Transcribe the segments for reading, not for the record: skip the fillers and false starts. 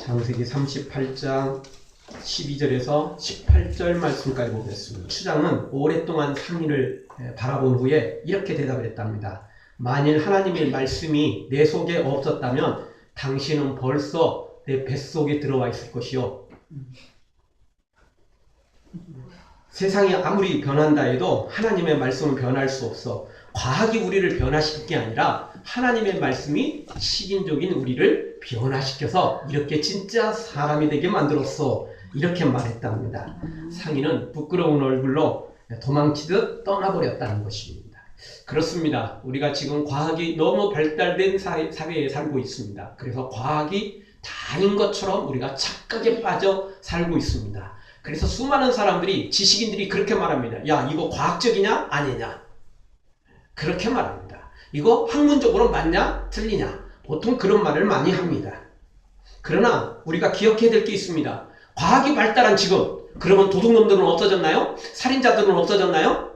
창세기 38장 12절에서 18절 말씀까지 보겠습니다. 추장은 오랫동안 상인을 바라본 후에 이렇게 대답을 했답니다. 만일 하나님의 말씀이 내 속에 없었다면 당신은 벌써 내 뱃속에 들어와 있을 것이요. 세상이 아무리 변한다 해도 하나님의 말씀은 변할 수 없어. 과학이 우리를 변화시킬 게 아니라 하나님의 말씀이 식인종인 우리를 변화시켜서 이렇게 진짜 사람이 되게 만들었어. 이렇게 말했답니다. 상인은 부끄러운 얼굴로 도망치듯 떠나버렸다는 것입니다. 그렇습니다. 우리가 지금 과학이 너무 발달된 사회에 살고 있습니다. 그래서 과학이 다인 것처럼 우리가 착각에 빠져 살고 있습니다. 그래서 수많은 사람들이, 지식인들이 그렇게 말합니다. 야, 이거 과학적이냐? 아니냐? 그렇게 말합니다. 이거 학문적으로 맞냐? 틀리냐? 보통 그런 말을 많이 합니다. 그러나 우리가 기억해야 될 게 있습니다. 과학이 발달한 지금, 그러면 도둑놈들은 없어졌나요? 살인자들은 없어졌나요?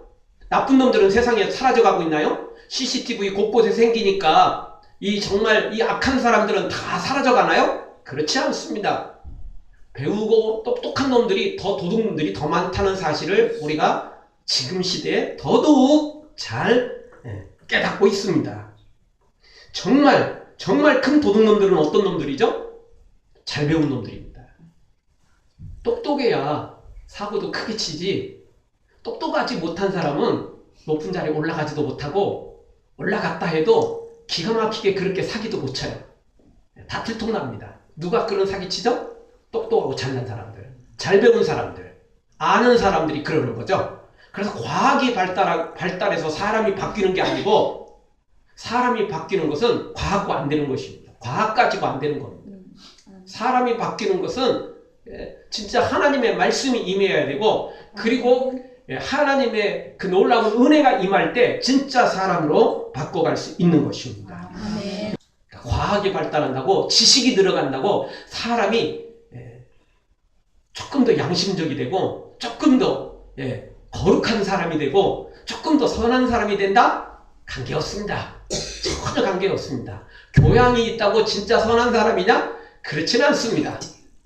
나쁜 놈들은 세상에 사라져가고 있나요? CCTV 곳곳에 생기니까 정말 이 악한 사람들은 다 사라져가나요? 그렇지 않습니다. 배우고 똑똑한 놈들이, 도둑놈들이 더 많다는 사실을 우리가 지금 시대에 더더욱 잘 깨닫고 있습니다. 정말 큰 도둑놈들은 어떤 놈들이죠? 잘 배운 놈들입니다. 똑똑해야 사고도 크게 치지, 똑똑하지 못한 사람은 높은 자리에 올라가지도 못하고, 올라갔다 해도 기가 막히게 그렇게 사기도 못 쳐요. 다 들통납니다. 누가 그런 사기 치죠? 똑똑하고 잘난 사람들, 잘 배운 사람들, 아는 사람들이 그러는 거죠. 그래서 과학이 발달해서 사람이 바뀌는 게 아니고, 사람이 바뀌는 것은 과학과 안 되는 것입니다. 과학 가지고 안 되는 겁니다. 사람이 바뀌는 것은 진짜 하나님의 말씀이 임해야 되고, 그리고 하나님의 그 놀라운 은혜가 임할 때 진짜 사람으로 바꿔갈 수 있는 것입니다. 과학이 발달한다고, 지식이 들어간다고 사람이 조금 더 양심적이 되고, 조금 더 거룩한 사람이 되고, 조금 더 선한 사람이 된다? 관계없습니다. 전혀 관계없습니다. 교양이 있다고 진짜 선한 사람이냐? 그렇지는 않습니다.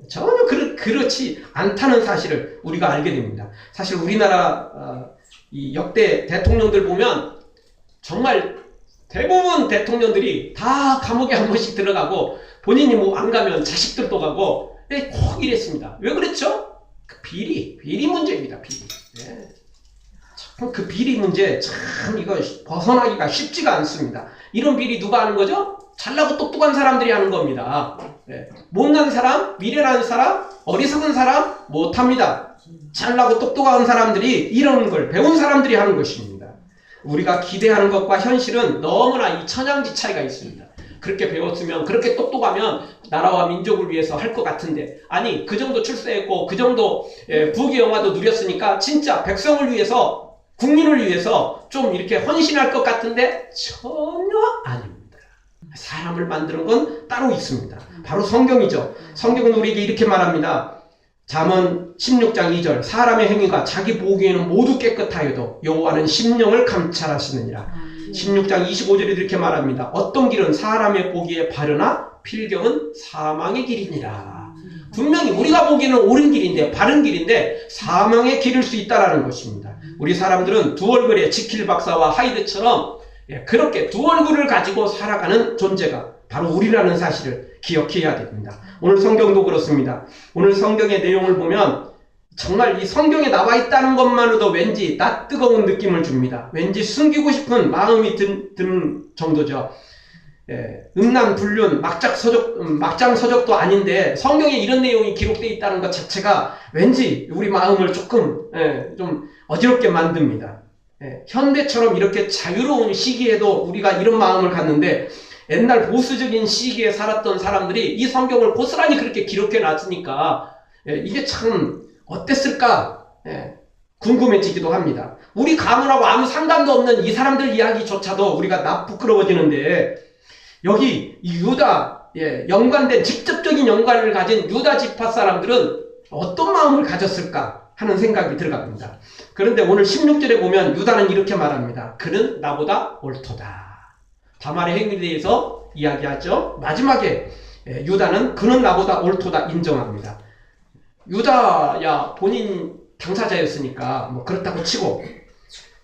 전혀 그렇지 않다는 사실을 우리가 알게 됩니다. 사실 우리나라 이 역대 대통령들 보면 정말 대부분 대통령들이 다 감옥에 한 번씩 들어가고, 본인이 뭐 안 가면 자식들도 가고, 꼭 이랬습니다. 왜 그랬죠? 그 비리 문제입니다. 비리. 참 그 비리 문제, 참 이거 벗어나기가 쉽지가 않습니다. 이런 비리 누가 하는 거죠? 잘나고 똑똑한 사람들이 하는 겁니다. 못난 사람, 미련한 사람, 어리석은 사람 못합니다. 잘나고 똑똑한 사람들이 이런 걸 배운 사람들이 하는 것입니다. 우리가 기대하는 것과 현실은 너무나 이 천양지 차이가 있습니다. 그렇게 배웠으면, 그렇게 똑똑하면 나라와 민족을 위해서 할 것 같은데, 아니 그 정도 출세했고 그 정도 부귀영화도 누렸으니까 진짜 백성을 위해서, 국민을 위해서 좀 이렇게 헌신할 것 같은데 전혀 아닙니다. 사람을 만드는 건 따로 있습니다. 바로 성경이죠. 성경은 우리에게 이렇게 말합니다. 잠언 16장 2절, 사람의 행위가 자기 보기에는 모두 깨끗하여도 여호와는 심령을 감찰하시느니라. 16장 25절에 이렇게 말합니다. 어떤 길은 사람의 보기에 바르나 필경은 사망의 길이니라. 분명히 우리가 보기에는 옳은 길인데, 바른 길인데 사망의 길일 수 있다는 것입니다. 우리 사람들은 두 얼굴의 지킬 박사와 하이드처럼 그렇게 두 얼굴을 가지고 살아가는 존재가 바로 우리라는 사실을 기억해야 됩니다. 오늘 성경도 그렇습니다. 오늘 성경의 내용을 보면 정말 이 성경에 나와 있다는 것만으로도 왠지 낯뜨거운 느낌을 줍니다. 왠지 숨기고 싶은 마음이 드는 정도죠. 음란, 불륜, 막장서적도 아닌데 성경에 이런 내용이 기록되어 있다는 것 자체가 왠지 우리 마음을 조금 좀 어지럽게 만듭니다. 현대처럼 이렇게 자유로운 시기에도 우리가 이런 마음을 갖는데, 옛날 보수적인 시기에 살았던 사람들이 이 성경을 고스란히 그렇게 기록해 놨으니까 이게 참 어땠을까 궁금해지기도 합니다. 우리 가문하고 아무 상관도 없는 이 사람들 이야기조차도 우리가 부끄러워지는데, 여기 유다, 연관된 직접적인 연관을 가진 유다 지파 사람들은 어떤 마음을 가졌을까 하는 생각이 들어갑니다. 그런데 오늘 16절에 보면 유다는 이렇게 말합니다. 그는 나보다 옳도다. 다말의 행위에 대해서 이야기하죠. 마지막에 유다는 그는 나보다 옳도다 인정합니다. 유다야 본인 당사자였으니까 뭐 그렇다고 치고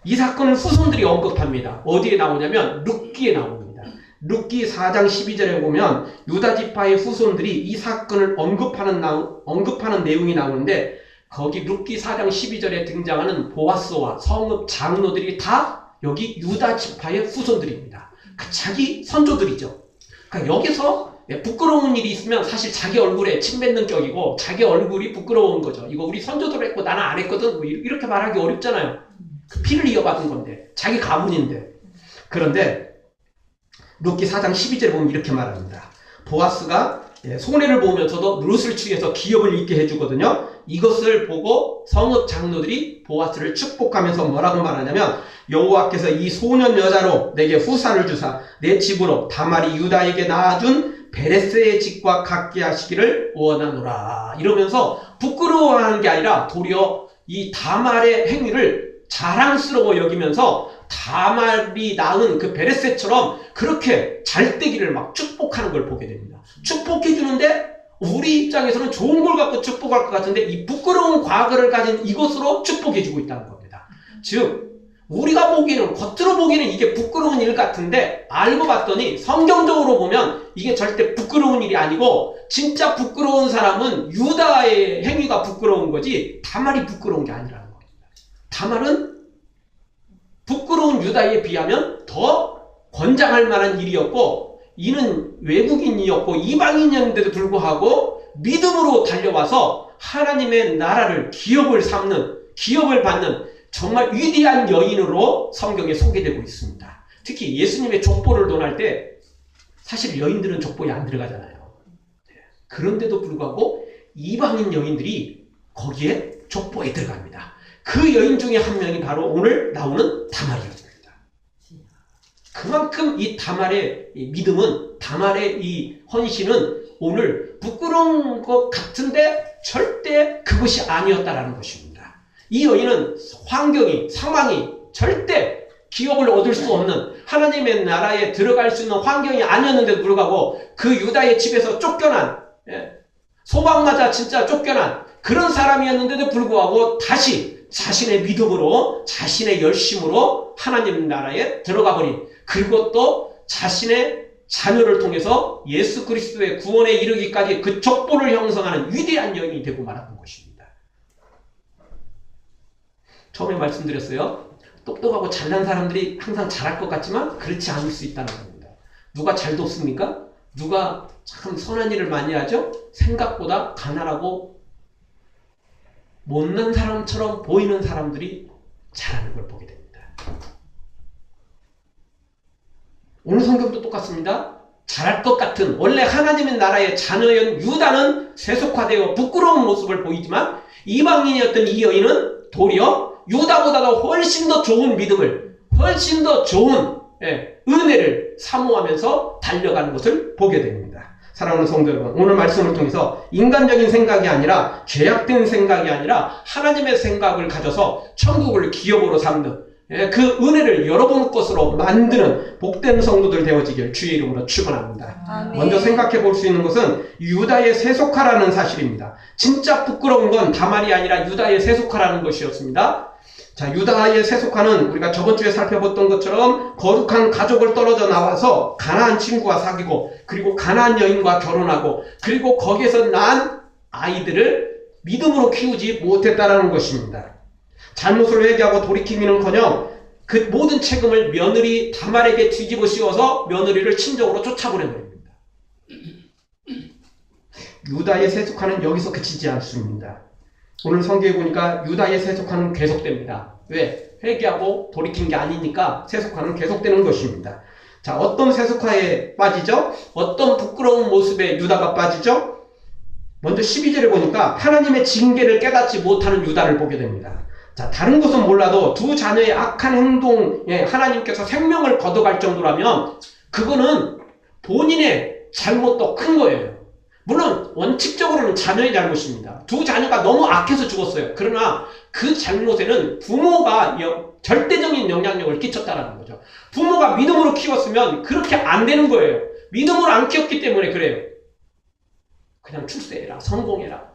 이 사건을 후손들이 언급합니다. 어디에 나오냐면 룻기에 나옵니다. 룻기 4장 12절에 보면 유다 지파의 후손들이 이 사건을 언급하는 내용이 나오는데 거기 룻기 4장 12절에 등장하는 보아스와 성읍 장로들이 다 여기 유다 지파의 후손들입니다. 자기 선조들이죠. 그러니까 여기서 부끄러운 일이 있으면 사실 자기 얼굴에 침 뱉는 격이고 자기 얼굴이 부끄러운 거죠. 이거 우리 선조들 했고 나는 안 했거든. 뭐 이렇게 말하기 어렵잖아요. 그 피를 이어받은 건데 자기 가문인데. 그런데 룻기 4장 12절에 보면 이렇게 말합니다. 보아스가 손해를 보면서도 룻을 취해서 기업을 있게 해주거든요. 이것을 보고 성읍 장로들이 보아스를 축복하면서 뭐라고 말하냐면 여호와께서 이 소년 여자로 내게 후사를 주사 내 집으로 다말이 유다에게 낳아준 베레스의 집과 같게 하시기를 원하노라. 이러면서 부끄러워하는 게 아니라 도리어 이 다말의 행위를 자랑스러워 여기면서 다말이 낳은 그 베레스처럼 그렇게 잘되기를 막 축복하는 걸 보게 됩니다. 축복해 주는데 우리 입장에서는 좋은 걸 갖고 축복할 것 같은데 이 부끄러운 과거를 가진 이것으로 축복해 주고 있다는 겁니다. 즉 우리가 보기에는 겉으로 보기에는 이게 부끄러운 일 같은데 알고 봤더니 성경적으로 보면 이게 절대 부끄러운 일이 아니고 진짜 부끄러운 사람은 유다의 행위가 부끄러운 거지 다말이 부끄러운 게 아니라는 겁니다. 다말은 부끄러운 유다에 비하면 더 권장할 만한 일이었고 이는 외국인이었고 이방인이었는데도 불구하고 믿음으로 달려와서 하나님의 나라를 기업을 받는 정말 위대한 여인으로 성경에 소개되고 있습니다. 특히 예수님의 족보를 논할 때 사실 여인들은 족보에 안 들어가잖아요. 그런데도 불구하고 이방인 여인들이 거기에 족보에 들어갑니다. 그 여인 중에 한 명이 바로 오늘 나오는 다말이었습니다. 그만큼 이 다말의 믿음은, 다말의 이 헌신은 오늘 부끄러운 것 같은데 절대 그것이 아니었다라는 것입니다. 이 여인은 환경이, 상황이 절대 기업을 얻을 수 없는 하나님의 나라에 들어갈 수 있는 환경이 아니었는데도 불구하고 그 유다의 집에서 쫓겨난, 소방마저 진짜 쫓겨난 그런 사람이었는데도 불구하고 다시 자신의 믿음으로, 자신의 열심으로 하나님 나라에 들어가 버린, 그리고 또 자신의 자녀를 통해서 예수 그리스도의 구원에 이르기까지 그 족보를 형성하는 위대한 여인이 되고 말았던 것입니다. 처음에 말씀드렸어요. 똑똑하고 잘난 사람들이 항상 잘할 것 같지만 그렇지 않을 수 있다는 겁니다. 누가 잘 돕습니까? 누가 참 선한 일을 많이 하죠? 생각보다 가난하고 못난 사람처럼 보이는 사람들이 잘하는 걸 보게 됩니다. 오늘 성경도 똑같습니다. 잘할 것 같은 원래 하나님의 나라의 자녀인 유다는 세속화되어 부끄러운 모습을 보이지만 이방인이었던 이 여인은 도리어 유다보다도 훨씬 더 좋은 믿음을, 훨씬 더 좋은 은혜를 사모하면서 달려가는 것을 보게 됩니다. 사랑하는 성도 여러분, 오늘 말씀을 통해서 인간적인 생각이 아니라 죄악된 생각이 아니라 하나님의 생각을 가져서 천국을 기업으로 삼는 그 은혜를 여러분 것으로 만드는 복된 성도들 되어지길 주의 이름으로 축원합니다. 아멘. 먼저 생각해 볼 수 있는 것은 유다의 세속화라는 사실입니다. 진짜 부끄러운 건 다말이 아니라 유다의 세속화라는 것이었습니다. 자, 유다의 세속화는 우리가 저번 주에 살펴봤던 것처럼 거룩한 가족을 떨어져 나와서 가나안 친구와 사귀고 그리고 가나안 여인과 결혼하고 그리고 거기에서 난 아이들을 믿음으로 키우지 못했다라는 것입니다. 잘못을 회개하고 돌이키기는커녕 그 모든 책임을 며느리 다말에게 뒤집어 씌워서 며느리를 친정으로 쫓아보낸 겁니다. 유다의 세속화는 여기서 그치지 않습니다. 오늘 성경에 보니까 유다의 세속화는 계속됩니다. 왜? 회개하고 돌이킨 게 아니니까 세속화는 계속되는 것입니다. 자, 어떤 세속화에 빠지죠? 어떤 부끄러운 모습에 유다가 빠지죠? 먼저 12절에 보니까 하나님의 징계를 깨닫지 못하는 유다를 보게 됩니다. 자, 다른 것은 몰라도 두 자녀의 악한 행동에 하나님께서 생명을 걷어갈 정도라면 그거는 본인의 잘못도 큰 거예요. 물론 원칙적으로는 자녀의 잘못입니다. 두 자녀가 너무 악해서 죽었어요. 그러나 그 잘못에는 부모가 절대적인 영향력을 끼쳤다는 거죠. 부모가 믿음으로 키웠으면 그렇게 안 되는 거예요. 믿음으로 안 키웠기 때문에 그래요. 그냥 출세해라, 성공해라.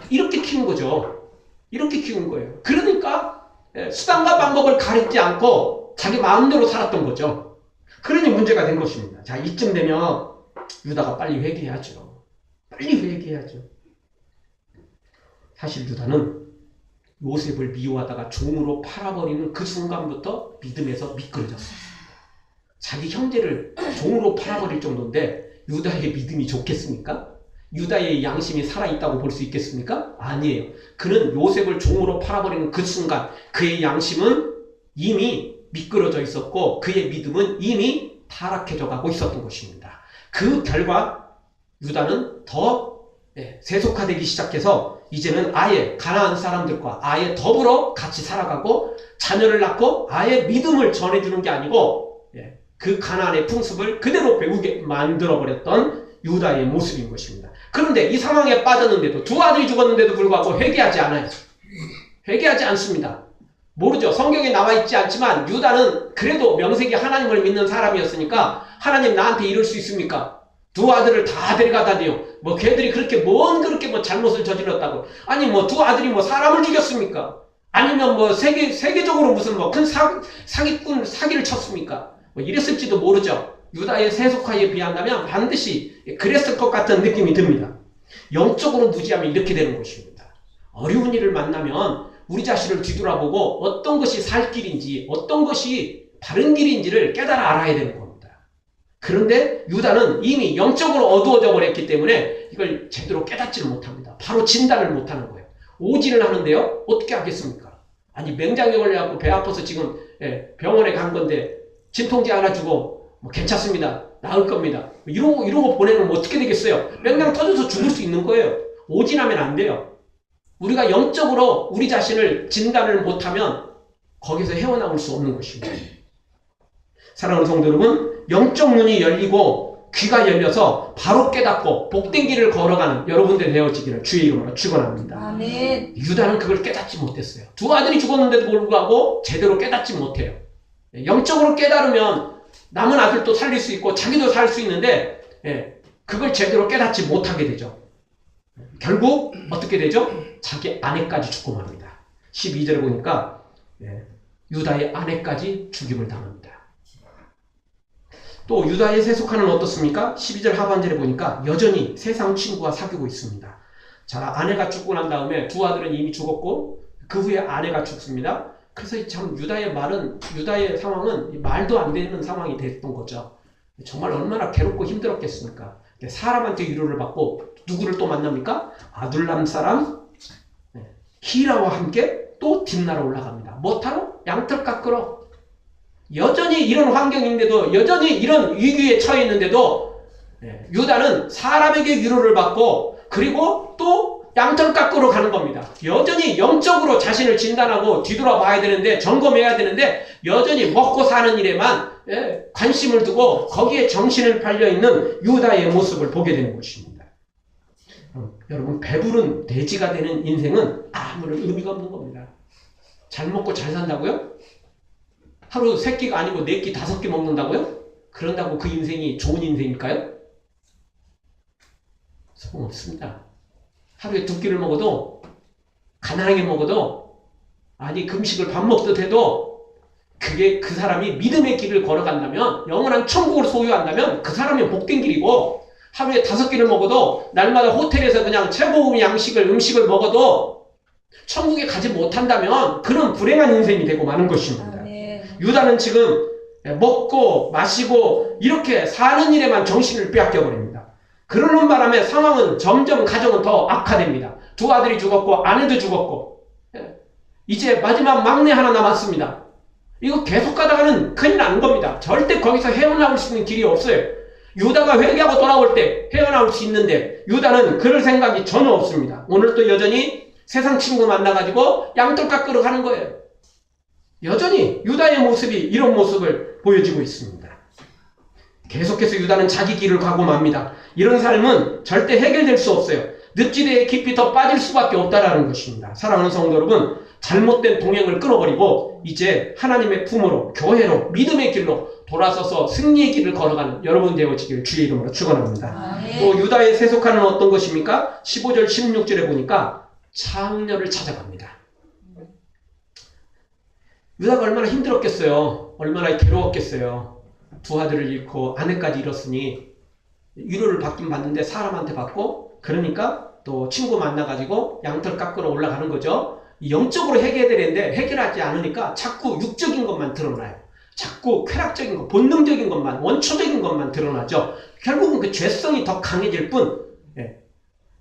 이렇게 키운 거죠. 이렇게 키운 거예요. 그러니까 수단과 방법을 가리지 않고 자기 마음대로 살았던 거죠. 그러니 문제가 된 것입니다. 자, 이쯤 되면 유다가 빨리 회개해야죠. 빨리 회개해야죠. 사실 유다는 요셉을 미워하다가 종으로 팔아버리는 그 순간부터 믿음에서 미끄러졌어요. 자기 형제를 종으로 팔아버릴 정도인데 유다의 믿음이 좋겠습니까? 유다의 양심이 살아있다고 볼 수 있겠습니까? 아니에요. 그는 요셉을 종으로 팔아버리는 그 순간 그의 양심은 이미 미끄러져 있었고 그의 믿음은 이미 타락해져 가고 있었던 것입니다. 그 결과 유다는 더 세속화되기 시작해서 이제는 아예 가나안 사람들과 아예 더불어 같이 살아가고 자녀를 낳고 아예 믿음을 전해주는 게 아니고 그 가나안의 풍습을 그대로 배우게 만들어버렸던 유다의 모습인 것입니다. 그런데 이 상황에 빠졌는데도 두 아들이 죽었는데도 불구하고 회개하지 않아요. 회개하지 않습니다. 모르죠. 성경에 나와 있지 않지만 유다는 그래도 명색이 하나님을 믿는 사람이었으니까 하나님 나한테 이럴 수 있습니까? 두 아들을 다 데려가다니요. 뭐 걔들이 그렇게 그렇게 잘못을 저질렀다고. 아니 두 아들이 사람을 죽였습니까? 아니면 세계적으로 무슨 큰 사기꾼 사기를 쳤습니까? 이랬을지도 모르죠. 유다의 세속화에 비한다면 반드시 그랬을 것 같은 느낌이 듭니다. 영적으로 무지하면 이렇게 되는 것입니다. 어려운 일을 만나면 우리 자신을 뒤돌아보고 어떤 것이 살 길인지 어떤 것이 바른 길인지를 깨달아 알아야 되는 겁니다. 그런데 유다는 이미 영적으로 어두워져 버렸기 때문에 이걸 제대로 깨닫지를 못합니다. 바로 진단을 못하는 거예요. 오진을 하는데요. 어떻게 하겠습니까? 아니 맹장에 걸려갖고 배 아파서 지금 병원에 간 건데 진통제 하나 주고 괜찮습니다. 나을 겁니다. 이러고 보내면 어떻게 되겠어요? 맹장 터져서 죽을 수 있는 거예요. 오진하면 안 돼요. 우리가 영적으로 우리 자신을 진단을 못하면 거기서 헤어나올 수 없는 것입니다. 사랑하는 성도 여러분, 영적 눈이 열리고 귀가 열려서 바로 깨닫고 복된 길을 걸어가는 여러분들 되어지기를 주의 이름으로 축원합니다. 아멘. 유다는 그걸 깨닫지 못했어요. 두 아들이 죽었는데도 불구하고 제대로 깨닫지 못해요. 영적으로 깨달으면 남은 아들도 살릴 수 있고 자기도 살 수 있는데 그걸 제대로 깨닫지 못하게 되죠. 결국 어떻게 되죠? 자기 아내까지 죽고 맙니다. 12절에 보니까 유다의 아내까지 죽임을 당합니다. 또 유다의 세속화는 어떻습니까? 12절 하반절에 보니까 여전히 세상 친구와 사귀고 있습니다. 자, 아내가 죽고 난 다음에 두 아들은 이미 죽었고 그 후에 아내가 죽습니다. 그래서 참 유다의 상황은 말도 안 되는 상황이 됐던 거죠. 정말 얼마나 괴롭고 힘들었겠습니까? 사람한테 위로를 받고 누구를 또 만납니까? 아둘람 사람 히라와 함께 또 딥나라 올라갑니다. 뭐 타러? 양털 깎으러. 여전히 이런 환경인데도 여전히 이런 위기에 처해 있는데도 유다는 사람에게 위로를 받고 그리고 또 양털 깎으러 가는 겁니다. 여전히 영적으로 자신을 진단하고 뒤돌아봐야 되는데 점검해야 되는데 여전히 먹고 사는 일에만 관심을 두고 거기에 정신을 팔려있는 유다의 모습을 보게 되는 것입니다. 여러분 배부른 돼지가 되는 인생은 아무런 의미가 없는 겁니다. 잘 먹고 잘 산다고요? 하루 3끼가 아니고 4끼 5끼 먹는다고요? 그런다고 그 인생이 좋은 인생일까요? 소용없습니다. 하루에 2끼를 먹어도 가난하게 먹어도 아니 금식을 밥 먹듯 해도 그게 그 사람이 믿음의 길을 걸어간다면 영원한 천국을 소유한다면 그 사람이 복된 길이고 하루에 5끼를 먹어도 날마다 호텔에서 그냥 최고급 음식을 먹어도 천국에 가지 못한다면 그런 불행한 인생이 되고 마는 것입니다. 유다는 지금 먹고 마시고 이렇게 사는 일에만 정신을 빼앗겨 버립니다. 그러는 바람에 상황은 점점 가정은 더 악화됩니다. 두 아들이 죽었고 아내도 죽었고 이제 마지막 막내 하나 남았습니다. 이거 계속 가다가는 큰일 나는 겁니다. 절대 거기서 헤어나올 수 있는 길이 없어요. 유다가 회개하고 돌아올 때 헤어나올 수 있는데 유다는 그럴 생각이 전혀 없습니다. 오늘도 여전히 세상 친구 만나가지고 양털 깎으러 가는 거예요. 여전히 유다의 모습이 이런 모습을 보여지고 있습니다. 계속해서 유다는 자기 길을 가고 맙니다. 이런 삶은 절대 해결될 수 없어요. 늪지대에 깊이 더 빠질 수밖에 없다라는 것입니다. 사랑하는 성도 여러분, 잘못된 동행을 끊어버리고 이제 하나님의 품으로 교회로 믿음의 길로 돌아서서 승리의 길을 걸어가는 여러분 되어지기를 주의 이름으로 축원합니다. 아멘. 또 유다의 세속화는 어떤 것입니까? 15절 16절에 보니까 창녀를 찾아갑니다. 유다가 얼마나 힘들었겠어요. 얼마나 괴로웠겠어요. 두 아들을 잃고 아내까지 잃었으니 위로를 받긴 받는데 사람한테 받고, 그러니까 또 친구 만나가지고 양털 깎으러 올라가는 거죠. 영적으로 해결되는데 해결하지 않으니까 자꾸 육적인 것만 드러나요. 자꾸 쾌락적인 것, 본능적인 것만, 원초적인 것만 드러나죠. 결국은 그 죄성이 더 강해질 뿐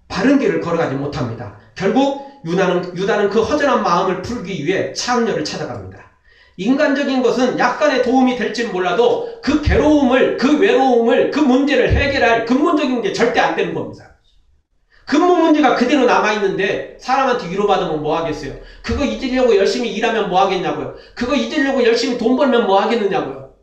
바른 길을 걸어가지 못합니다. 결국 유다는 그 허전한 마음을 풀기 위해 창녀를 찾아갑니다. 인간적인 것은 약간의 도움이 될지 몰라도 그 괴로움을, 그 외로움을, 그 문제를 해결할 근본적인 게 절대 안 되는 겁니다. 근본 문제가 그대로 남아있는데 사람한테 위로받으면 뭐 하겠어요? 그거 잊으려고 열심히 일하면 뭐 하겠냐고요? 그거 잊으려고 열심히 돈 벌면 뭐 하겠느냐고요?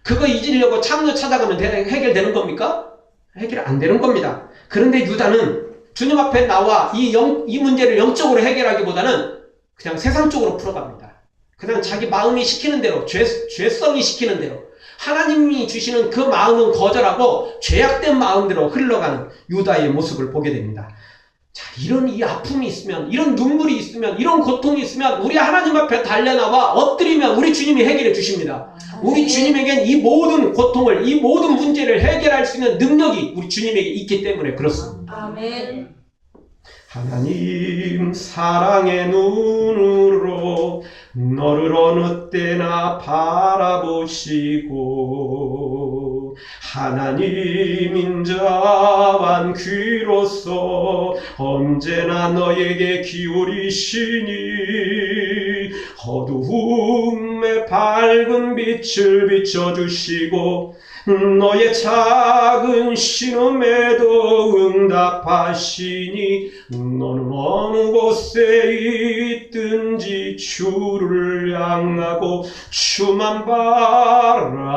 그거 잊으려고 창녀 찾아가면 해결되는 겁니까? 해결 안 되는 겁니다. 그런데 유다는 주님 앞에 나와 이 문제를 영적으로 해결하기보다는 그냥 세상적으로 풀어갑니다. 그냥 자기 마음이 시키는 대로, 죄성이 시키는 대로, 하나님이 주시는 그 마음은 거절하고 죄악된 마음대로 흘러가는 유다의 모습을 보게 됩니다. 자, 이런 이 아픔이 있으면, 이런 눈물이 있으면, 이런 고통이 있으면 우리 하나님 앞에 달려나와 엎드리면 우리 주님이 해결해 주십니다. 우리 주님에겐 이 모든 고통을, 이 모든 문제를 해결할 수 있는 능력이 우리 주님에게 있기 때문에 그렇습니다. 아멘. 하나님 사랑의 눈으로 너를 어느 때나 바라보시고 하나님 인자한 귀로서 언제나 너에게 기울이시니 어두움에 밝은 빛을 비춰주시고 너의 작은 신음에도 응답하시니 너는 어느 곳에 있든지 주를 향하고 주만 바라볼지라.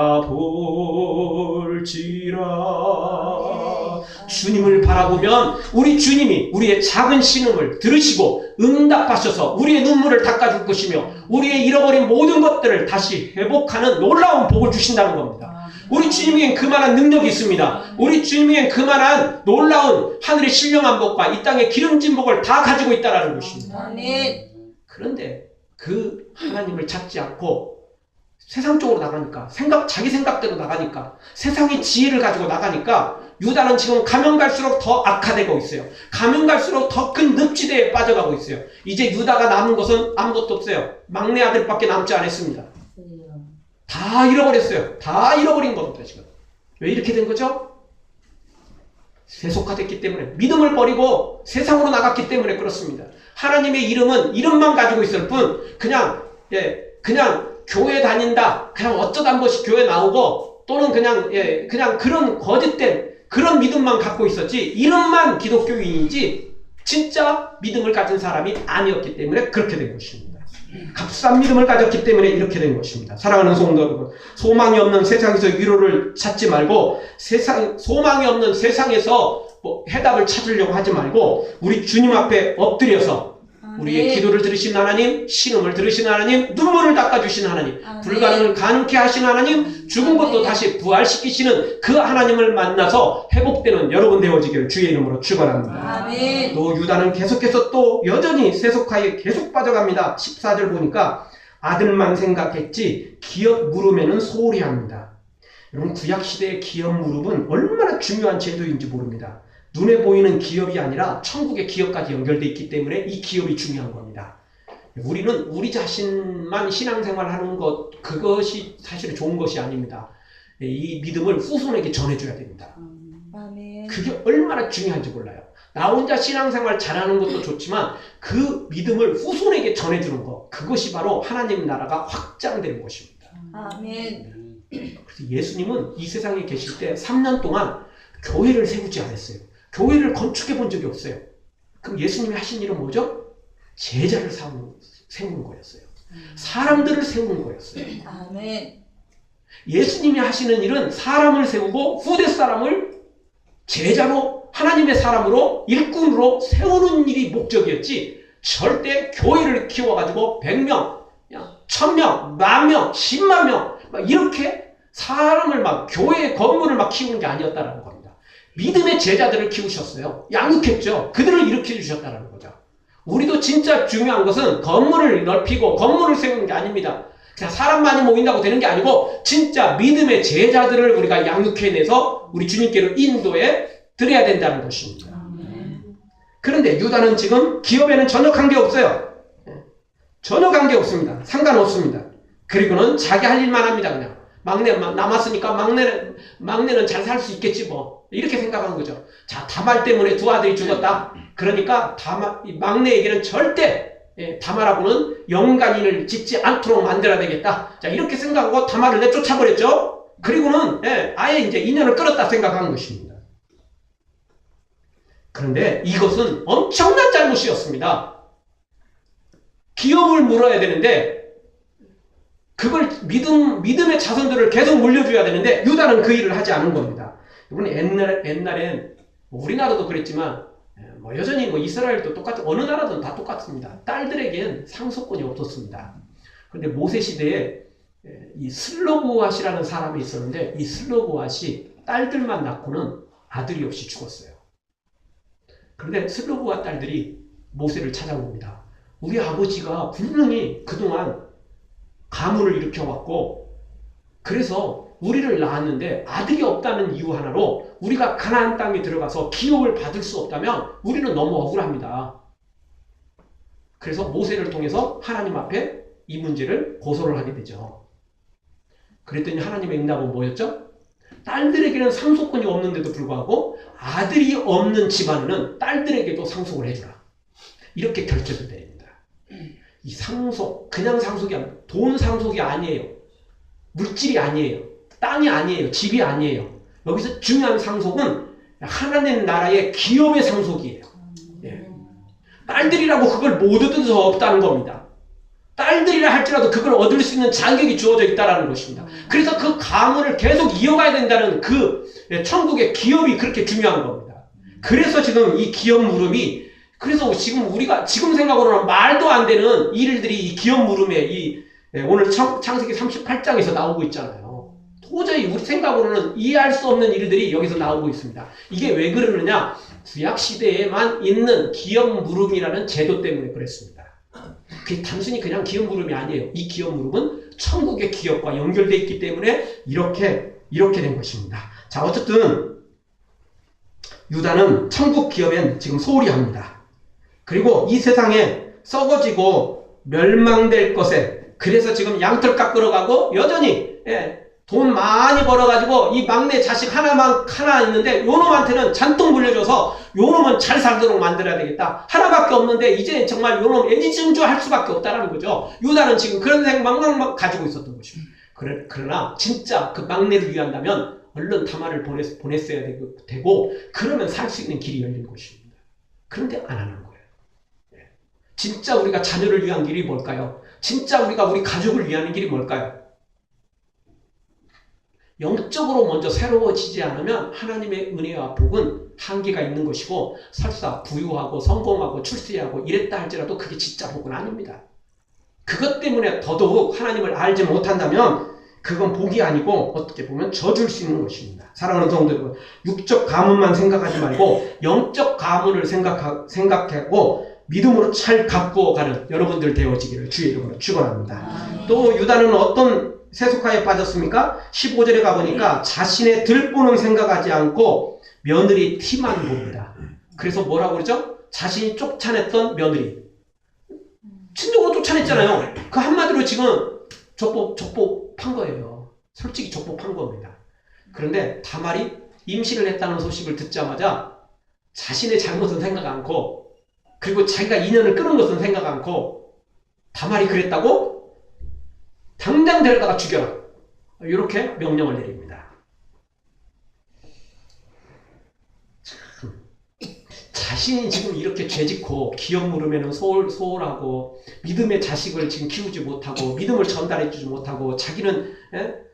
주님을 바라보면 우리 주님이 우리의 작은 신음을 들으시고 응답하셔서 우리의 눈물을 닦아줄 것이며 우리의 잃어버린 모든 것들을 다시 회복하는 놀라운 복을 주신다는 겁니다. 우리 주님에겐 그만한 능력이 있습니다. 우리 주님에겐 그만한 놀라운 하늘의 신령한 복과 이 땅의 기름진 복을 다 가지고 있다는 것입니다. 아멘. 그런데 그 하나님을 찾지 않고 세상적으로 나가니까, 자기 생각대로 나가니까, 세상의 지혜를 가지고 나가니까 유다는 지금 가면 갈수록 더 악화되고 있어요. 가면 갈수록 더 큰 늪지대에 빠져가고 있어요. 이제 유다가 남은 것은 아무것도 없어요. 막내 아들밖에 남지 않았습니다. 다 잃어버렸어요. 다 잃어버린 겁니다, 지금. 왜 이렇게 된 거죠? 세속화됐기 때문에, 믿음을 버리고 세상으로 나갔기 때문에 그렇습니다. 하나님의 이름은 이름만 가지고 있을 뿐, 그냥 교회 다닌다, 그냥 어쩌다 한 번씩 교회 나오고, 또는 그냥 그런 거짓된 그런 믿음만 갖고 있었지, 이름만 기독교인이지, 진짜 믿음을 가진 사람이 아니었기 때문에 그렇게 된 것입니다. 값싼 믿음을 가졌기 때문에 이렇게 된 것입니다. 사랑하는 성도 여러분, 소망이 없는 세상에서 위로를 찾지 말고 소망이 없는 세상에서 해답을 찾으려고 하지 말고 우리 주님 앞에 엎드려서 우리의 기도를 들으신 하나님, 신음을 들으신 하나님, 눈물을 닦아주신 하나님, 불가능을 가능케 하신 하나님, 죽은 것도 다시 부활시키시는 그 하나님을 만나서 회복되는 여러분 되어지기를 주의 이름으로 축원합니다. 또 유다는 계속해서 또 여전히 세속화에 계속 빠져갑니다. 14절 보니까 아들만 생각했지 기업 무릎에는 소홀히 합니다. 여러분, 구약시대의 기업 무릎은 얼마나 중요한 제도인지 모릅니다. 눈에 보이는 기업이 아니라 천국의 기업까지 연결되어 있기 때문에 이 기업이 중요한 겁니다. 우리는 우리 자신만 신앙생활하는 것, 그것이 사실은 좋은 것이 아닙니다. 이 믿음을 후손에게 전해줘야 됩니다. 그게 얼마나 중요한지 몰라요. 나 혼자 신앙생활 잘하는 것도 좋지만 그 믿음을 후손에게 전해주는 것, 그것이 바로 하나님 나라가 확장되는 것입니다. 아멘. 그래서 예수님은 이 세상에 계실 때 3년 동안 교회를 세우지 않았어요. 교회를 건축해 본 적이 없어요. 그럼 예수님이 하신 일은 뭐죠? 제자를 세우는 거였어요. 사람들을 세우는 거였어요. 아멘. 예수님이 하시는 일은 사람을 세우고 후대 사람을 제자로, 하나님의 사람으로, 일꾼으로 세우는 일이 목적이었지, 절대 교회를 키워가지고 100명, 1000명, 10,000명, 10만 명 이렇게 사람을 막 교회 건물을 막 키우는 게 아니었다라는 겁니다. 믿음의 제자들을 키우셨어요. 양육했죠. 그들을 일으켜 주셨다는 거죠. 우리도 진짜 중요한 것은 건물을 넓히고 건물을 세우는 게 아닙니다. 그냥 사람 많이 모인다고 되는 게 아니고 진짜 믿음의 제자들을 우리가 양육해내서 우리 주님께로 인도해 드려야 된다는 것입니다. 그런데 유다는 지금 기업에는 전혀 관계없어요. 전혀 관계없습니다. 상관없습니다. 그리고는 자기 할 일만 합니다. 그냥 막내 남았으니까 막내는 잘 살 수 있겠지 뭐 이렇게 생각한 거죠. 자, 다말 때문에 두 아들이 죽었다. 그러니까 막내에게는 절대 다말하고는 영간인을 짓지 않도록 만들어야 되겠다. 자, 이렇게 생각하고 다말을 내쫓아버렸죠. 그리고는 아예 이제 인연을 끊었다 생각한 것입니다. 그런데 이것은 엄청난 잘못이었습니다. 기업을 물어야 되는데 그걸 믿음의 자손들을 계속 물려줘야 되는데 유다는 그 일을 하지 않은 겁니다. 이번에 옛날엔 우리나라도 그랬지만 여전히 이스라엘도 똑같은 어느 나라든 다 똑같습니다. 딸들에겐 상속권이 없었습니다. 그런데 모세 시대에 이 슬로보앗이라는 사람이 있었는데 이 슬로보앗이 딸들만 낳고는 아들이 없이 죽었어요. 그런데 슬로보앗 딸들이 모세를 찾아옵니다. 우리 아버지가 분명히 그동안 가문을 일으켜왔고 그래서 우리를 낳았는데 아들이 없다는 이유 하나로 우리가 가나안 땅에 들어가서 기업을 받을 수 없다면 우리는 너무 억울합니다. 그래서 모세를 통해서 하나님 앞에 이 문제를 고소를 하게 되죠. 그랬더니 하나님의 응답은 뭐였죠? 딸들에게는 상속권이 없는데도 불구하고 아들이 없는 집안에는 딸들에게도 상속을 해주라. 이렇게 결정을 내립니다. 이 상속, 그냥 상속이 아니에요. 돈 상속이 아니에요. 물질이 아니에요. 땅이 아니에요. 집이 아니에요. 여기서 중요한 상속은 하나님 나라의 기업의 상속이에요. 예. 딸들이라고 그걸 못 얻을 수 없다는 겁니다. 딸들이라 할지라도 그걸 얻을 수 있는 자격이 주어져 있다는 것입니다. 그래서 그 가문을 계속 이어가야 된다는 그 천국의 기업이 그렇게 중요한 겁니다. 그래서 지금 이 기업 물음이 그래서 지금 우리가 지금 생각으로는 말도 안 되는 일들이 이 기업 물음에 오늘 창세기 38장에서 나오고 있잖아요. 도저히 우리 생각으로는 이해할 수 없는 일들이 여기서 나오고 있습니다. 이게 왜 그러느냐? 구약시대에만 있는 기업 물음이라는 제도 때문에 그랬습니다. 그게 단순히 그냥 기업 물음이 아니에요. 이 기업 물음은 천국의 기업과 연결되어 있기 때문에 이렇게 된 것입니다. 자, 어쨌든 유다는 천국 기업엔 지금 소홀히 합니다. 그리고 이 세상에 썩어지고 멸망될 것에 그래서 지금 양털 깎으러 가고 여전히 돈 많이 벌어가지고 이 막내 자식 하나 있는데 요놈한테는 잔뜩 물려줘서 요놈은 잘 살도록 만들어야 되겠다. 하나밖에 없는데 이제 정말 요놈 애지중지할 수밖에 없다는 거죠. 유다는 지금 그런 생각만 가지고 있었던 것입니다. 그러나 진짜 그 막내를 위한다면 얼른 다말을 보냈어야 되고 그러면 살 수 있는 길이 열린 것입니다. 그런데 안 하는 거예요. 진짜 우리가 자녀를 위한 길이 뭘까요? 진짜 우리가 우리 가족을 위하는 길이 뭘까요? 영적으로 먼저 새로워지지 않으면 하나님의 은혜와 복은 한계가 있는 것이고 설사 부유하고 성공하고 출세하고 이랬다 할지라도 그게 진짜 복은 아닙니다. 그것 때문에 더더욱 하나님을 알지 못한다면 그건 복이 아니고 어떻게 보면 저주일 수 있는 것입니다. 사랑하는 성도 여러분, 육적 가문만 생각하지 말고 영적 가문을 생각하고 믿음으로 잘 갖고 가는 여러분들 되어지기를 주의 이름으로 축원합니다. 또 유다는 어떤 세속화에 빠졌습니까? 15절에 가보니까 자신의 들보는 생각하지 않고 며느리 티만 봅니다. 그래서 뭐라고 그러죠? 자신이 쫓아냈던 며느리. 친족으로 쫓아냈잖아요. 그 한마디로 지금 족복한 거예요. 솔직히 족복한 겁니다. 그런데 다말이 임신을 했다는 소식을 듣자마자 자신의 잘못은 생각 않고 그리고 자기가 인연을 끊은 것은 생각 않고 다말이 그랬다고? 당장 데려다가 죽여라. 이렇게 명령을 내립니다. 참, 자신이 지금 이렇게 죄짓고 기업 물으면 소홀하고 믿음의 자식을 지금 키우지 못하고 믿음을 전달해주지 못하고 자기는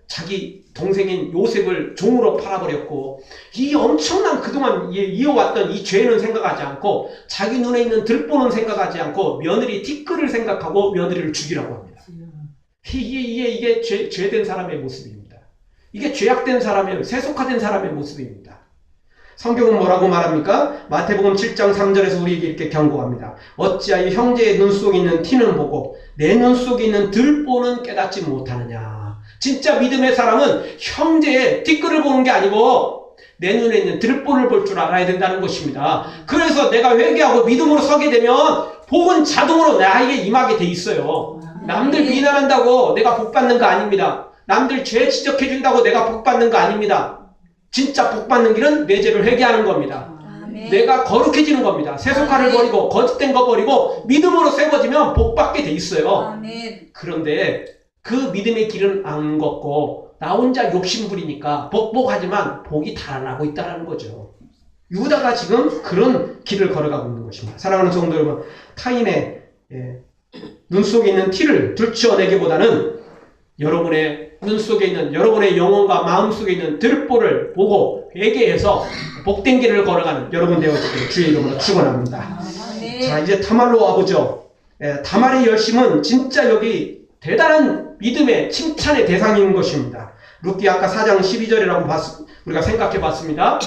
자기 동생인 요셉을 종으로 팔아버렸고 이 엄청난 그동안 이어왔던 이 죄는 생각하지 않고 자기 눈에 있는 들보는 생각하지 않고 며느리 티끌을 생각하고 며느리를 죽이라고 합니다. 이게 죄된 사람의 모습입니다. 이게 죄악된 사람의, 세속화된 사람의 모습입니다. 성경은 뭐라고 말합니까? 마태복음 7장 3절에서 우리에게 이렇게 경고합니다. 어찌하여 형제의 눈 속에 있는 티는 보고 내 눈 속에 있는 들보는 깨닫지 못하느냐. 진짜 믿음의 사람은 형제의 티끌을 보는 게 아니고 내 눈에 있는 들보를 볼 줄 알아야 된다는 것입니다. 그래서 내가 회개하고 믿음으로 서게 되면 복은 자동으로 나에게 임하게 돼 있어요. 남들 비난한다고 내가 복 받는 거 아닙니다. 남들 죄 지적해준다고 내가 복 받는 거 아닙니다. 진짜 복 받는 길은 내 죄를 회개하는 겁니다. 아멘. 내가 거룩해지는 겁니다. 세속화를 버리고 거짓된 거 버리고 믿음으로 세워지면 복 받게 돼 있어요. 아멘. 그런데 그 믿음의 길은 안 걷고 나 혼자 욕심부리니까 복복하지만 복이 달아나고 있다는 거죠. 유다가 지금 그런 길을 걸어가고 있는 것입니다. 사랑하는 성도 여러분, 타인의 눈 속에 있는 티를 들추어내기보다는 여러분의 눈 속에 있는 여러분의 영혼과 마음 속에 있는 들보를 보고 회개해서 복된 길을 걸어가는 여러분 되어지기를 주의 이름으로 축원합니다. 아멘. 자, 이제 다말로 와보죠. 다말의 열심은 진짜 여기 대단한 믿음의 칭찬의 대상인 것입니다. 룻기 아까 4장 12절이라고 우리가 생각해 봤습니다.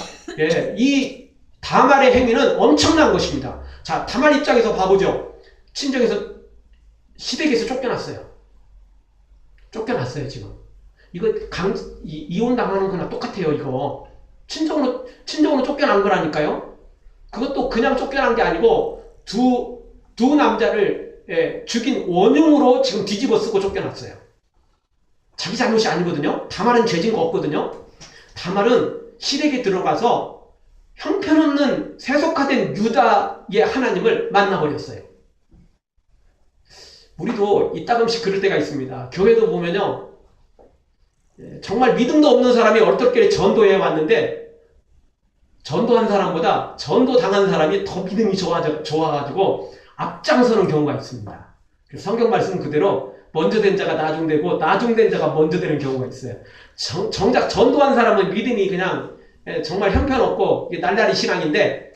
이 다말의 행위는 엄청난 것입니다. 자, 다말 입장에서 봐보죠. 친정에서 시댁에서 쫓겨났어요. 쫓겨났어요, 지금. 이거 이혼당하는 거나 똑같아요, 이거. 친정으로 쫓겨난 거라니까요. 그것도 그냥 쫓겨난 게 아니고 두 남자를 죽인 원흉으로 지금 뒤집어 쓰고 쫓겨났어요. 자기 잘못이 아니거든요. 다말은 죄진 거 없거든요. 다말은 시댁에 들어가서 형편없는 세속화된 유다의 하나님을 만나버렸어요. 우리도 이따금씩 그럴 때가 있습니다. 교회도 보면요. 정말 믿음도 없는 사람이 얼떨결에 전도해 왔는데 전도한 사람보다 전도 당한 사람이 더 믿음이 좋아가지고 앞장서는 경우가 있습니다. 성경 말씀 그대로 먼저 된 자가 나중되고 나중된 자가 먼저 되는 경우가 있어요. 정작 전도한 사람은 믿음이 그냥 정말 형편없고 날라리 신앙인데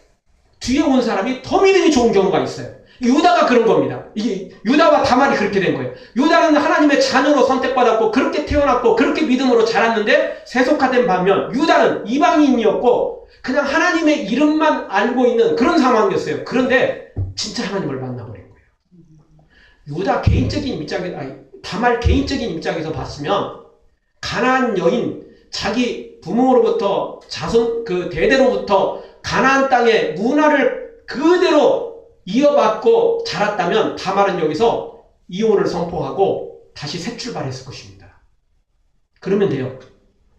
뒤에 온 사람이 더 믿음이 좋은 경우가 있어요. 유다가 그런 겁니다. 유다와 다말이 그렇게 된 거예요. 유다는 하나님의 자녀로 선택받았고 그렇게 태어났고 그렇게 믿음으로 자랐는데 세속화된 반면 유다는 이방인이었고 그냥 하나님의 이름만 알고 있는 그런 상황이었어요. 그런데 진짜 하나님을 만나버린 거예요. 다말 개인적인 입장에서 봤으면 가나안 여인 자기 부모로부터 자손 대대로부터 가나안 땅의 문화를 그대로 이어받고 자랐다면 다말은 여기서 이혼을 선포하고 다시 새 출발했을 것입니다. 그러면 돼요.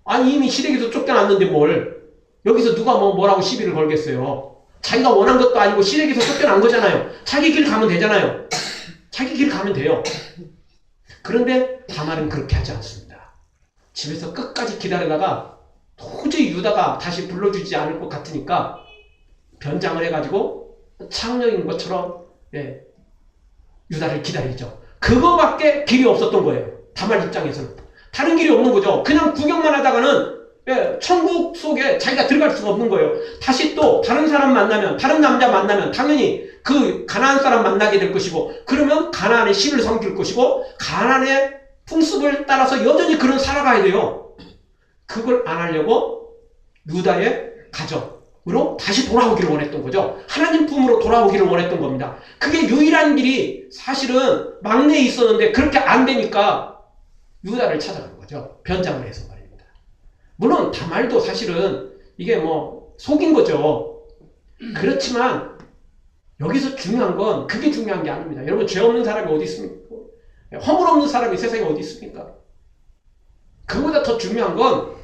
아니 이미 시댁에서 쫓겨났는데 뭘 여기서 누가 뭐라고 시비를 걸겠어요. 자기가 원한 것도 아니고 시댁에서 쫓겨난 거잖아요. 자기 길 가면 되잖아요. 자기 길 가면 돼요. 그런데 다말은 그렇게 하지 않습니다. 집에서 끝까지 기다리다가 도저히 유다가 다시 불러주지 않을 것 같으니까 변장을 해가지고 창녀인 것처럼 유다를 기다리죠. 그거밖에 길이 없었던 거예요. 다말 입장에서는. 다른 길이 없는 거죠. 그냥 구경만 하다가는 천국 속에 자기가 들어갈 수가 없는 거예요. 다시 또 다른 사람 만나면 다른 남자 만나면 당연히 그 가나안 사람 만나게 될 것이고 그러면 가나안의 신을 섬길 것이고 가나안의 풍습을 따라서 여전히 그런 살아가야 돼요. 그걸 안 하려고 유다의 가정으로 다시 돌아오기를 원했던 거죠. 하나님 품으로 돌아오기를 원했던 겁니다. 그게 유일한 길이 사실은 막내에 있었는데 그렇게 안 되니까 유다를 찾아간 거죠. 변장을 해서 말입니다. 물론 다말도 사실은 이게 속인 거죠. 그렇지만 여기서 중요한 건 그게 중요한 게 아닙니다. 여러분 죄 없는 사람이 어디 있습니까? 허물 없는 사람이 세상에 어디 있습니까? 그보다 더 중요한 건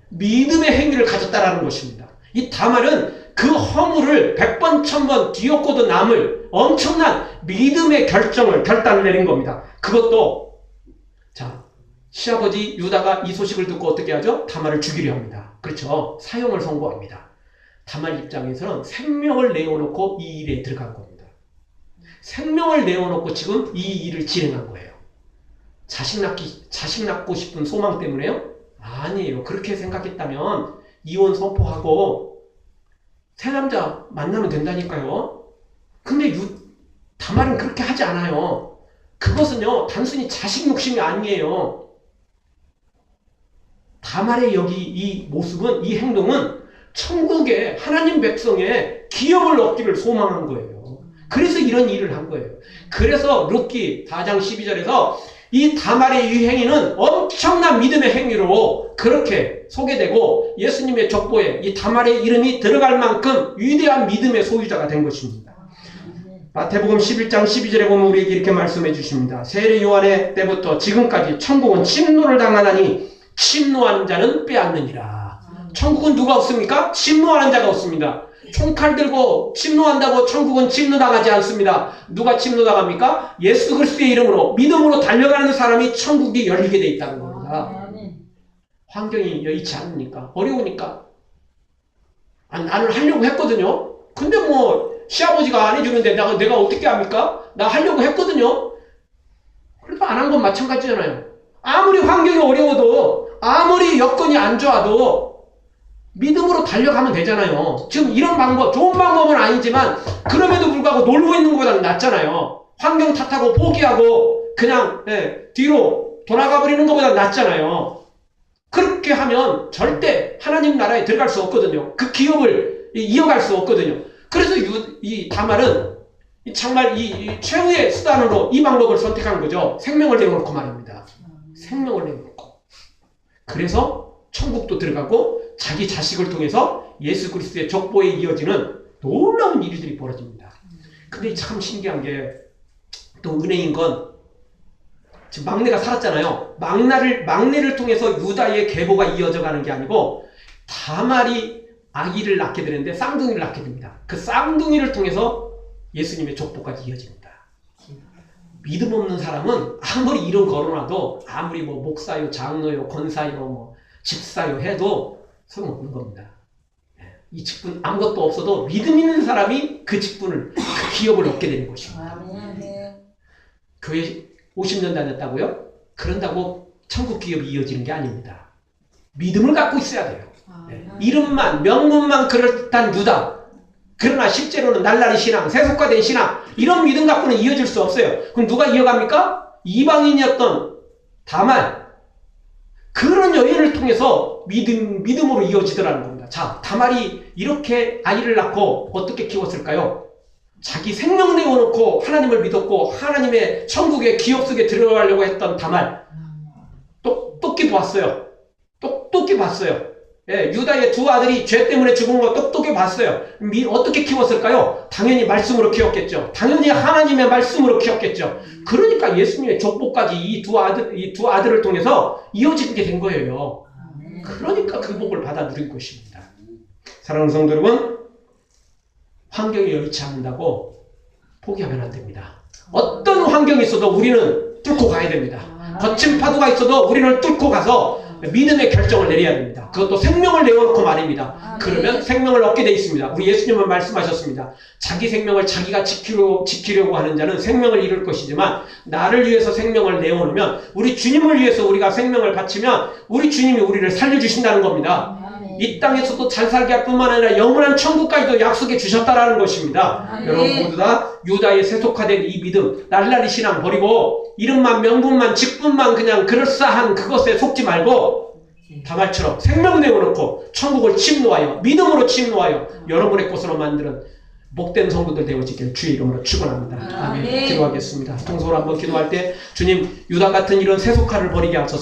믿음의 행위를 가졌다라는 것입니다. 이 다말은 그 허물을 100번 1000번 뒤엎고도 남을 엄청난 믿음의 결단을 내린 겁니다. 그것도 시아버지 유다가 이 소식을 듣고 어떻게 하죠? 다말을 죽이려 합니다. 그렇죠. 사형을 선고합니다. 다말 입장에서는 생명을 내어놓고 이 일에 들어간 겁니다. 생명을 내어놓고 지금 이 일을 진행한 거예요. 자식 낳고 싶은 소망 때문에요? 아니에요. 그렇게 생각했다면 이혼 선포하고 새 남자 만나면 된다니까요. 근데 다말은 그렇게 하지 않아요. 그것은요 단순히 자식 욕심이 아니에요. 다말의 여기 이 모습은, 이 행동은 천국의 하나님 백성의 기업을 얻기를 소망한 거예요. 그래서 이런 일을 한 거예요. 그래서 룻기 4장 12절에서 이 다말의 이 행위는 엄청난 믿음의 행위로 그렇게 소개되고 예수님의 족보에 이 다말의 이름이 들어갈 만큼 위대한 믿음의 소유자가 된 것입니다. 마태복음 11장 12절에 보면 우리에게 이렇게 말씀해 주십니다. 세례 요한의 때부터 지금까지 천국은 침노를 당하나니 침노하는 자는 빼앗느니라. 천국은 누가 없습니까? 침노하는 자가 없습니다. 총칼 들고 침노한다고 천국은 침노당하지 않습니다. 누가 침노당합니까? 예수 그리스도의 이름으로 믿음으로 달려가는 사람이 천국이 열리게 돼 있다는 겁니다. 환경이 여의치 않으니까, 어려우니까. 나는 하려고 했거든요. 근데 뭐 시아버지가 안 해주는데 내가 어떻게 합니까? 나 하려고 했거든요. 그래도 안 한 건 마찬가지잖아요. 아무리 환경이 어려워도, 아무리 여건이 안 좋아도 믿음으로 달려가면 되잖아요. 지금 이런 방법, 좋은 방법은 아니지만 그럼에도 불구하고 놀고 있는 것보다는 낫잖아요. 환경 탓하고 포기하고 그냥 뒤로 돌아가 버리는 것보다 낫잖아요. 그렇게 하면 절대 하나님 나라에 들어갈 수 없거든요. 그 기업을 이어갈 수 없거든요. 그래서 이 다말은 정말 이 최후의 수단으로 이 방법을 선택한 거죠. 생명을 내어놓고 말입니다. 생명을 내어놓고. 그래서 천국도 들어가고 자기 자식을 통해서 예수 그리스도의 족보에 이어지는 놀라운 일들이 벌어집니다. 근데 참 신기한 게 또 은혜인 건 지금 막내가 살았잖아요. 막내를 통해서 유다의 계보가 이어져 가는 게 아니고 다말이 아기를 낳게 되는데 쌍둥이를 낳게 됩니다. 그 쌍둥이를 통해서 예수님의 족보까지 이어집니다. 믿음 없는 사람은 아무리 이름 걸어놔도 아무리 뭐 목사요, 장로요, 권사요, 뭐 집사요 해도 소용없는 겁니다. 이 직분 아무것도 없어도 믿음 있는 사람이 그 직분을, 그 기업을 얻게 되는 것입니다. 교회 50년 다녔다고요? 그런다고 천국 기업이 이어지는 게 아닙니다. 믿음을 갖고 있어야 돼요. 이름만, 명문만 그럴듯한 유다. 그러나 실제로는 날라리 신앙, 세속화된 신앙, 이런 믿음 갖고는 이어질 수 없어요. 그럼 누가 이어갑니까? 이방인이었던 다말. 그런 여인을 통해서 믿음으로 이어지더라는 겁니다. 자, 다말이 이렇게 아이를 낳고 어떻게 키웠을까요? 자기 생명 내어놓고 하나님을 믿었고 하나님의 천국의 기업 속에 들어가려고 했던 다말. 똑똑히 봤어요. 똑똑히 봤어요. 유다의 두 아들이 죄 때문에 죽은 거 똑똑히 봤어요. 어떻게 키웠을까요? 당연히 말씀으로 키웠겠죠. 당연히 하나님의 말씀으로 키웠겠죠. 그러니까 예수님의 족보까지 이 두 아들을 통해서 이어지게 된 거예요. 그러니까 그 복을 받아 누린 것입니다. 사랑하는 성도 여러분, 환경이 여의치 않는다고 포기하면 안 됩니다. 어떤 환경이 있어도 우리는 뚫고 가야 됩니다. 거친 파도가 있어도 우리는 뚫고 가서 믿음의 결정을 내려야 됩니다. 그것도 생명을 내어놓고 말입니다. 그러면 생명을 얻게 되어 있습니다. 우리 예수님은 말씀하셨습니다. 자기 생명을 자기가 지키려고 하는 자는 생명을 잃을 것이지만 나를 위해서 생명을 내어놓으면, 우리 주님을 위해서 우리가 생명을 바치면 우리 주님이 우리를 살려주신다는 겁니다. 이 땅에서도 잘 살게 할 뿐만 아니라 영원한 천국까지도 약속해 주셨다라는 것입니다. 여러분 모두 다 유다의 세속화된 이 믿음, 날라리 신앙 버리고 이름만, 명분만, 직분만 그냥 그럴싸한 그것에 속지 말고 다말처럼 생명 내어놓고 천국을 침노하여 믿음으로 침노하여 여러분의 것으로 만드는 복된 성도들 되어지길 주의 이름으로 축원합니다. 아멘. 기도하겠습니다. 통성으로 한번 기도할 때 주님, 유다 같은 이런 세속화를 버리게 하소서.